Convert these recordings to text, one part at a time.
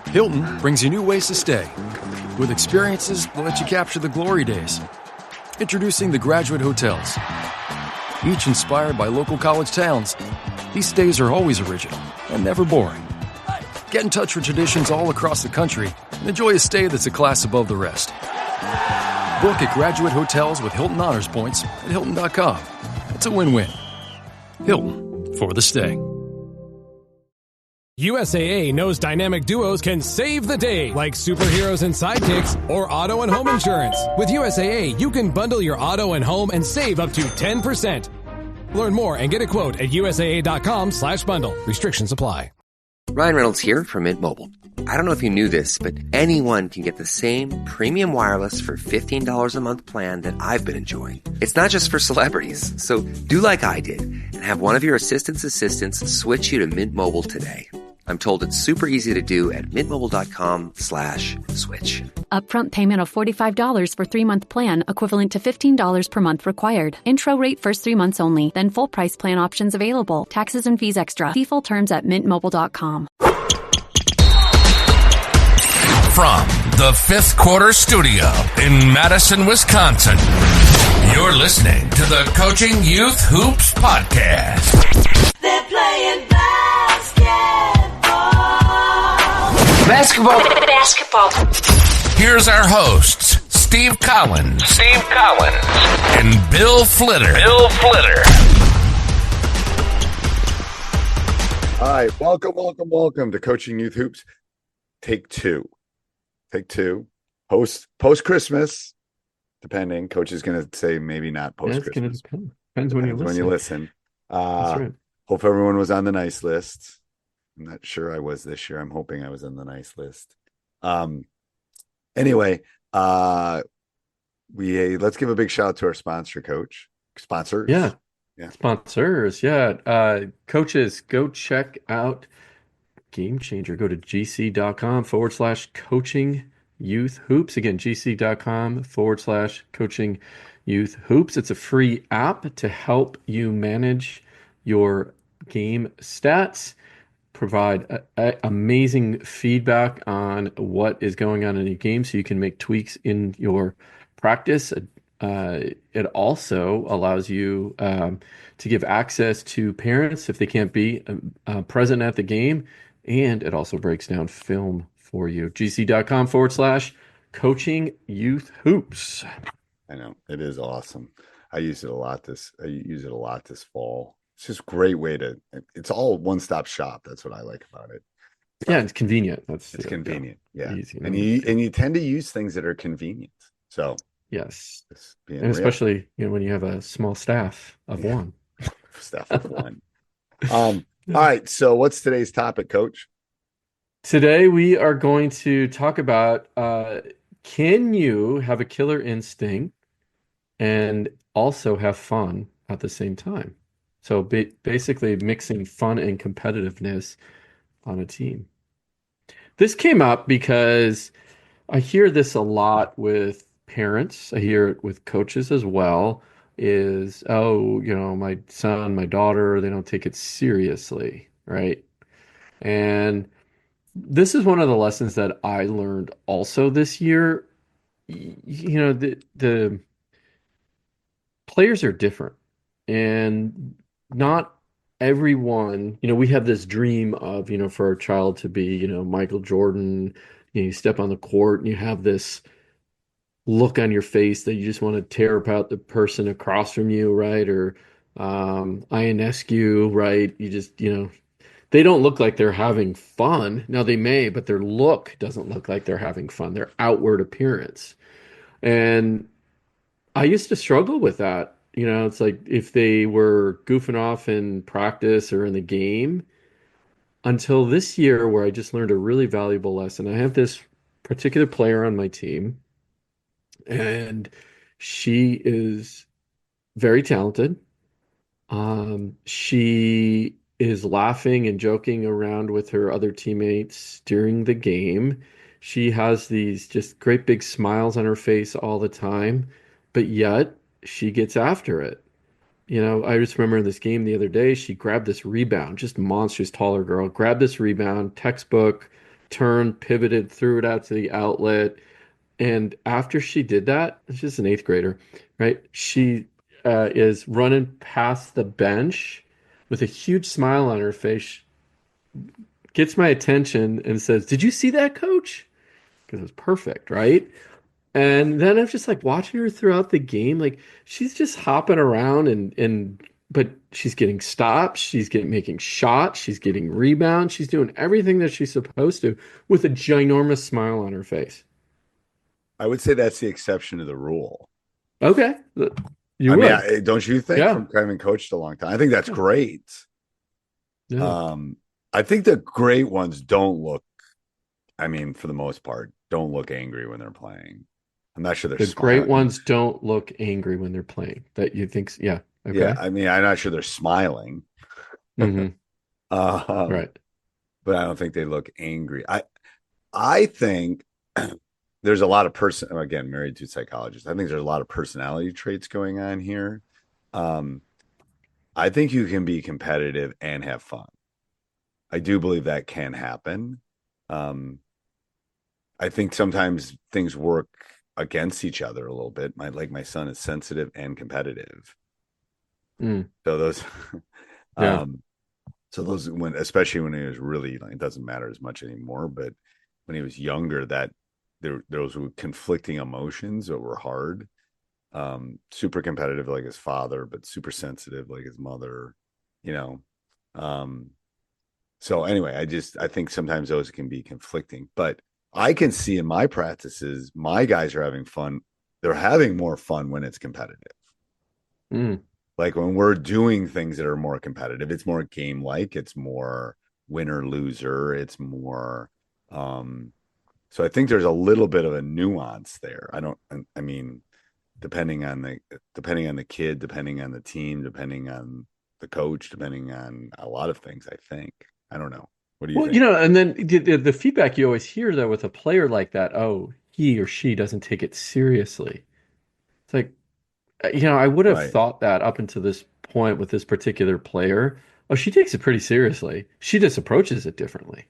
Hilton brings you new ways to stay, with experiences that let you capture the glory days. Introducing the Graduate Hotels. Each inspired by local college towns, these stays are always original and never boring. Get in touch with traditions all across the country and enjoy a stay that's a class above the rest. Book at Graduate Hotels with Hilton Honors Points at Hilton.com. It's a win-win. Hilton, for the stay. USAA knows dynamic duos can save the day, like superheroes and sidekicks or auto and home insurance. With USAA, you can bundle your auto and home and save up to 10%. Learn more and get a quote at USAA.com/bundle. Restrictions apply. Ryan Reynolds here from Mint Mobile. I don't know if you knew this, but anyone can get the same premium wireless for $15 a month plan that I've been enjoying. It's not just for celebrities. So do like I did and have one of your assistants switch you to Mint Mobile today. I'm told it's super easy to do at mintmobile.com/switch. Upfront payment of $45 for 3-month plan, equivalent to $15 per month required. Intro rate first 3 months only, then full price plan options available. Taxes and fees extra. See full terms at mintmobile.com. From the Fifth Quarter Studio in Madison, Wisconsin, you're listening to the Coaching Youth Hoops Podcast. They're playing basketball. Here's our hosts, Steve Collins, and Bill Flitter. All right, welcome to Coaching Youth Hoops. Take two. Post Christmas, depending. Coach is going to say maybe not post Christmas. Depends when you listen. That's right. Hope everyone was on the nice list. I'm not sure I was this year. I'm hoping I was on the nice list. Anyway, let's give a big shout out to our sponsors. Yeah. Sponsors. Yeah. Coaches, go check out Game Changer. Go to gc.com/coaching youth hoops. Again, gc.com/coaching youth hoops. It's a free app to help you manage your game stats, provide amazing feedback on what is going on in your game so you can make tweaks in your practice. It also allows you to give access to parents if they can't be present at the game, and it also breaks down film for you. gc.com/coaching youth hoops. I know, it is awesome. I use it a lot this fall. It's just a great way it's all one-stop shop. That's what I like about it. Yeah, it's convenient. It's convenient. Yeah. Easy, and you tend to use things that are convenient. So yes. And especially, when you have a small staff of one. Staff of one. All right. So what's today's topic, Coach? Today we are going to talk about can you have a killer instinct and also have fun at the same time? So basically mixing fun and competitiveness on a team. This came up because I hear this a lot with parents. I hear it with coaches as well, is, my son, my daughter, they don't take it seriously, right? And this is one of the lessons that I learned also this year. The players are different, and not everyone, we have this dream of, for our child to be, Michael Jordan. You step on the court and you have this look on your face that you just want to tear apart the person across from you, right? Or Ionescu, right? You just, they don't look like they're having fun. Now they may, but their look doesn't look like they're having fun, their outward appearance. And I used to struggle with that. It's like if they were goofing off in practice or in the game, until this year where I just learned a really valuable lesson. I have this particular player on my team, and she is very talented. She is laughing and joking around with her other teammates during the game. She has these just great big smiles on her face all the time, but yet she gets after it. I just remember in this game the other day, she grabbed this rebound, just monstrous taller girl, grabbed this rebound, textbook, turned, pivoted, threw it out to the outlet. And after she did that, she's an eighth grader, right? She is running past the bench with a huge smile on her face, gets my attention and says, "Did you see that, coach?" Because it was perfect, right? And then I'm just like watching her throughout the game, like she's just hopping around and but she's getting stops, she's getting making shots, she's getting rebounds, she's doing everything that she's supposed to with a ginormous smile on her face. I would say that's the exception to the rule. Okay, you I mean, would. don't you think, Yeah. from having coached a long time? I think that's Yeah. great. Yeah. Um, I think the great ones don't look, I mean, for the most part, don't look angry when they're playing. I'm not sure they're The great smiling. ones don't look angry when they're playing. That you think, yeah. Yeah, Okay. I mean, I'm not sure they're smiling. Hmm. Um, Right. but I don't think they look angry. I think there's a lot of again, married to psychologists. I think there's a lot of personality traits going on here. Um, I think you can be competitive and have fun. I do believe that can happen. Um, I think sometimes things work against each other a little bit. My son is sensitive and competitive. Mm. So those Yeah. um so those when especially when he was really, like, it doesn't matter as much anymore, but when he was younger, that those were conflicting emotions that were hard. Super competitive like his father, but super sensitive like his mother, you know. Um so anyway, I think sometimes those can be conflicting, but I can see in my practices, my guys are having fun. They're having more fun when it's competitive. Mm. Like when we're doing things that are more competitive, it's more game like, it's more winner loser, it's more um so I think there's a little bit of a nuance there. I mean, depending on the kid, depending on the team, depending on the coach, depending on a lot of things, I think. I don't know. What do you Well, think? and then the feedback you always hear though with a player like that, oh, he or she doesn't take it seriously. It's like, I would have Right, thought that up until this point with this particular player. Oh, she takes it pretty seriously. She just approaches it differently,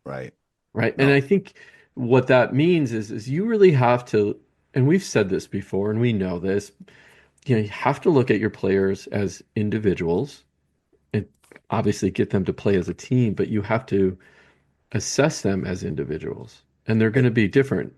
right. right? And No, I think what that means is you really have to, and we've said this before, and we know this, you have to look at your players as individuals and obviously get them to play as a team, but you have to assess them as individuals, and they're going I, to be different,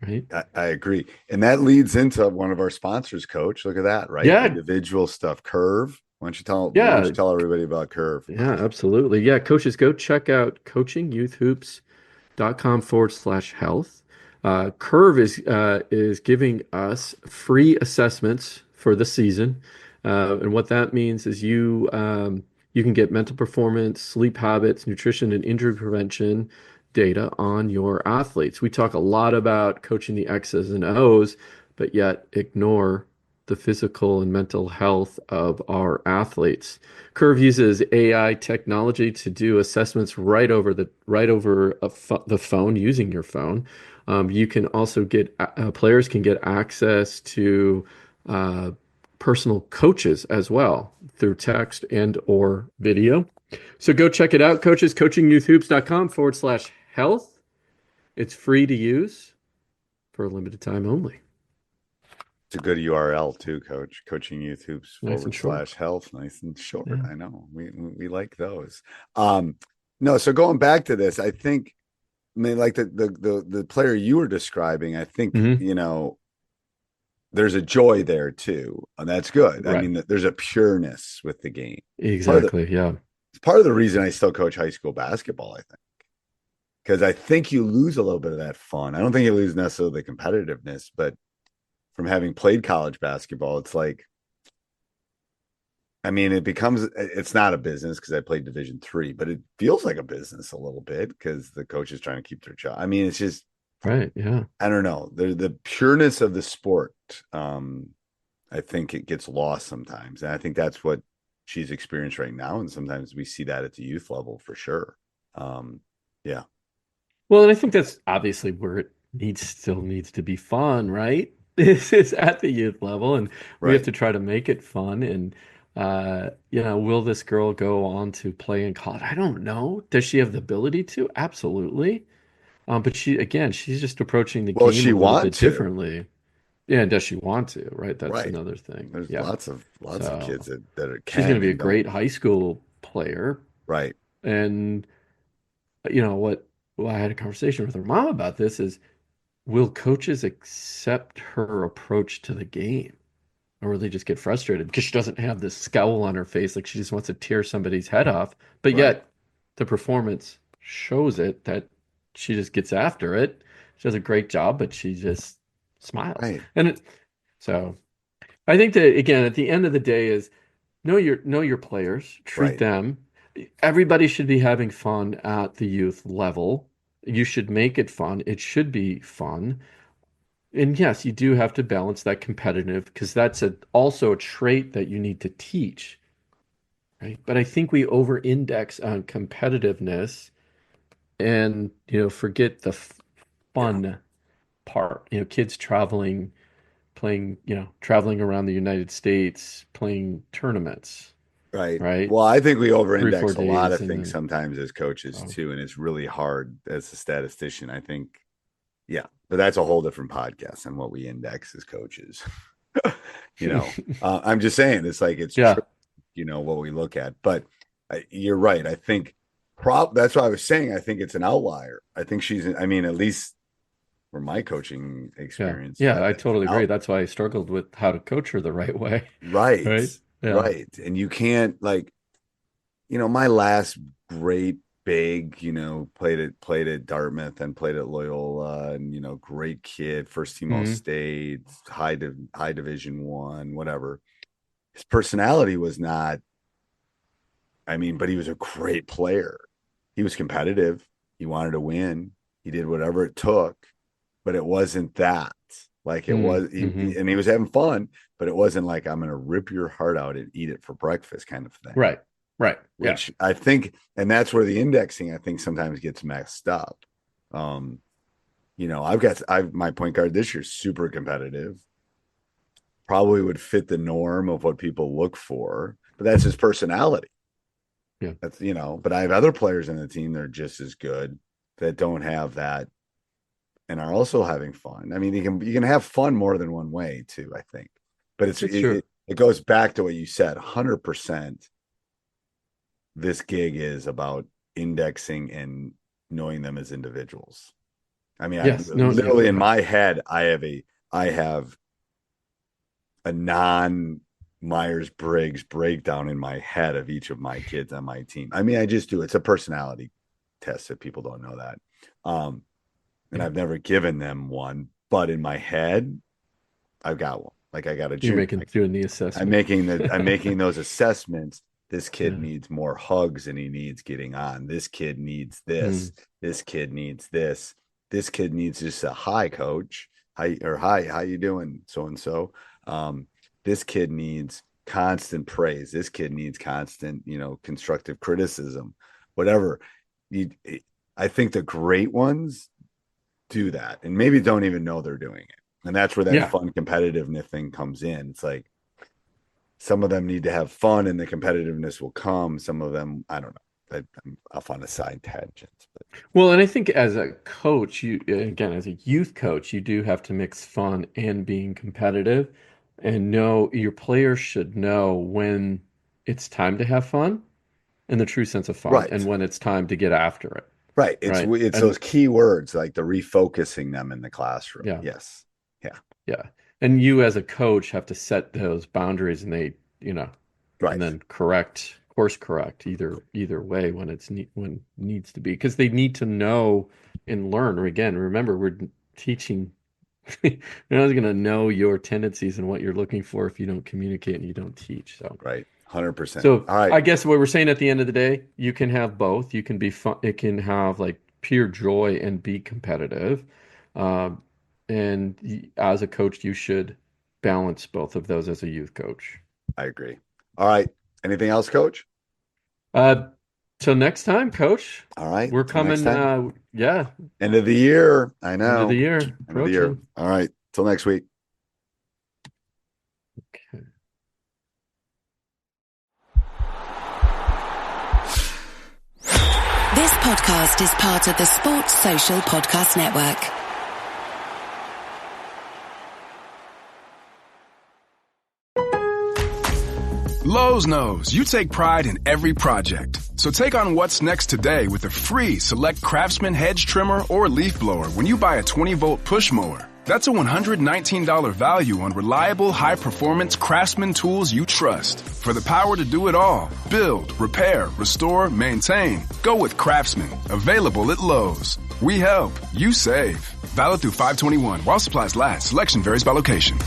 right? I agree. And that leads into one of our sponsors, Coach. Look at that, right? Yeah, Individual stuff. Curve. Why don't yeah, you tell everybody about Curve? yeah, absolutely. Yeah, coaches, go check out coachingyouthhoops.com/health. Curve is giving us free assessments for the season, and what that means is you can get mental performance, sleep habits, nutrition, and injury prevention data on your athletes. We talk a lot about coaching the X's and O's, but yet ignore the physical and mental health of our athletes. Curve uses AI technology to do assessments right over the phone using your phone. You can also get players can get access to uh, personal coaches as well through text and or video. So go check it out, coaches, coachingyouthhoops.com/health. It's free to use for a limited time only. It's a good URL too, Coach. Coaching Youth Hoops Nice and forward short. slash health. Nice and short. Yeah. I know. We like those. No, so going back to this, I think, I mean, like the player you were describing, I think, Hmm. there's a joy there too. And that's good. I Right. mean, there's a pureness with the game. Part of the Exactly. Yeah. it's part of the reason I still coach high school basketball, I think. Because I think you lose a little bit of that fun. I don't think you lose necessarily the competitiveness, but from having played college basketball, it's like, I mean, it's not a business because I played Division 3, but it feels like a business a little bit because the coach is trying to keep their job. I mean, it's just, Right. Yeah. I don't know, the pureness of the sport. I think it gets lost sometimes, and I think that's what she's experienced right now. And sometimes we see that at the youth level for sure. Yeah, Well, and I think that's obviously where it still needs to be fun, right? this is at the youth level, and we have Right. to try to make it fun. And will this girl go on to play in college? I don't know. Does she have the ability to? Absolutely. But she's just approaching the Well, game she a little want bit to. differently. Yeah, and does she want to? Right, that's Right. another thing. There's Yeah. lots of kids So that are, she's going can to be a and don't. great high school player. Right. And I had a conversation with her mom about this is, will coaches accept her approach to the game? Or will they just get frustrated because she doesn't have this scowl on her face, like she just wants to tear somebody's head off, but Right. yet the performance shows it that she just gets after it. She does a great job, but she just smiles. Right. So I think that again, at the end of the day is know your players, treat Right. them. Everybody should be having fun at the youth level. You should make it fun. It should be fun. And yes, you do have to balance that competitive because that's also a trait that you need to teach, right? But I think we over-index on competitiveness and forget the Yeah. fun part. Kids traveling, playing, traveling around the United States, playing tournaments, Right. right? Well, I think we Three, four over-index a lot days, of and things then sometimes as coaches so. too, and it's really hard as a statistician. I think, yeah, but that's a whole different podcast on what we index as coaches. I'm just saying it's like it's true, Yeah. what we look at. But you're right. I think that's what I was saying. I think it's an outlier. I think I mean, at least from my coaching Yeah. experience, Yeah, I it's an totally agree. out. That's why I struggled with how to coach her the right way. Right. Right? Yeah. Right. And you can't my last great big, played at Dartmouth and played at Loyola and great kid, first team all Mhm. state, high division one, whatever. His personality was not, but he was a great player. He was competitive. He wanted to win. He did whatever it took, but it wasn't that. Like it was, Mm-hmm. and he was having fun, but it wasn't like I'm going to rip your heart out and eat it for breakfast kind of thing. Right. Right. Yeah. Which I think, and that's where the indexing I think sometimes gets messed up. I've my point guard this year super competitive, probably would fit the norm of what people look for, but that's his personality. Yeah. That's but I have other players in the team that are just as good that don't have that and are also having fun. I mean, you can have fun more than one way too, I think. But It's true. it goes back to what you said, 100%. This gig is about indexing and knowing them as individuals. I mean, I Yes. No, literally in yeah. my head, I have a non Myers-Briggs breakdown in my head of each of my kids on my team. I mean, I just do. It's a personality test if people don't know that. And Yeah. I've never given them one, but in my head, I've got one. Like I got a You're junior. doing the assessment. I'm making those assessments. This kid Yeah. needs more hugs and he needs getting on. This kid needs this. Mm. This kid needs this. This kid needs just a hi, coach. Hi, how you doing? So and so. This kid needs constant praise. This kid needs constant, constructive criticism. Whatever. I think the great ones do that and maybe don't even know they're doing it. And that's where that Yeah. fun competitiveness thing comes in. It's like some of them need to have fun and the competitiveness will come. Some of them, I don't know. I'm off on a side tangent. But. Well, and I think as a coach, as a youth coach, you do have to mix fun and being competitive and know your players should know when it's time to have fun in the true sense of fun Right. and when it's time to get after it. Right. Right. It's And those key words like the refocusing them in the classroom. yeah. Yes. Yeah. Yeah. And you as a coach have to set those boundaries and and Right. then course correct either way when when needs to be because they need to know and learn. Or again, remember we're teaching you're not going to know your tendencies and what you're looking for if you don't communicate and you don't teach. So Right. 100%. so All right. I guess what we're saying at the end of the day, you can have both. You can be fun. It can have like pure joy and be competitive. Um, as a coach, you should balance both of those as a youth coach. I agree. All right. Anything else, coach? Uh, till next time, coach. All right. We're Till next coming. time. Yeah, End of the year. I end of know. the year End of the year. approaching. All right. Till next week. This podcast is part of the Sports Social Podcast Network. Lowe's knows you take pride in every project. So take on what's next today with a free Select Craftsman hedge trimmer or leaf blower when you buy a 20-volt push mower. That's a $119 value on reliable, high-performance Craftsman tools you trust. For the power to do it all, build, repair, restore, maintain, go with Craftsman. Available at Lowe's. We help. You save. Valid through 5/21. While supplies last. Selection varies by location.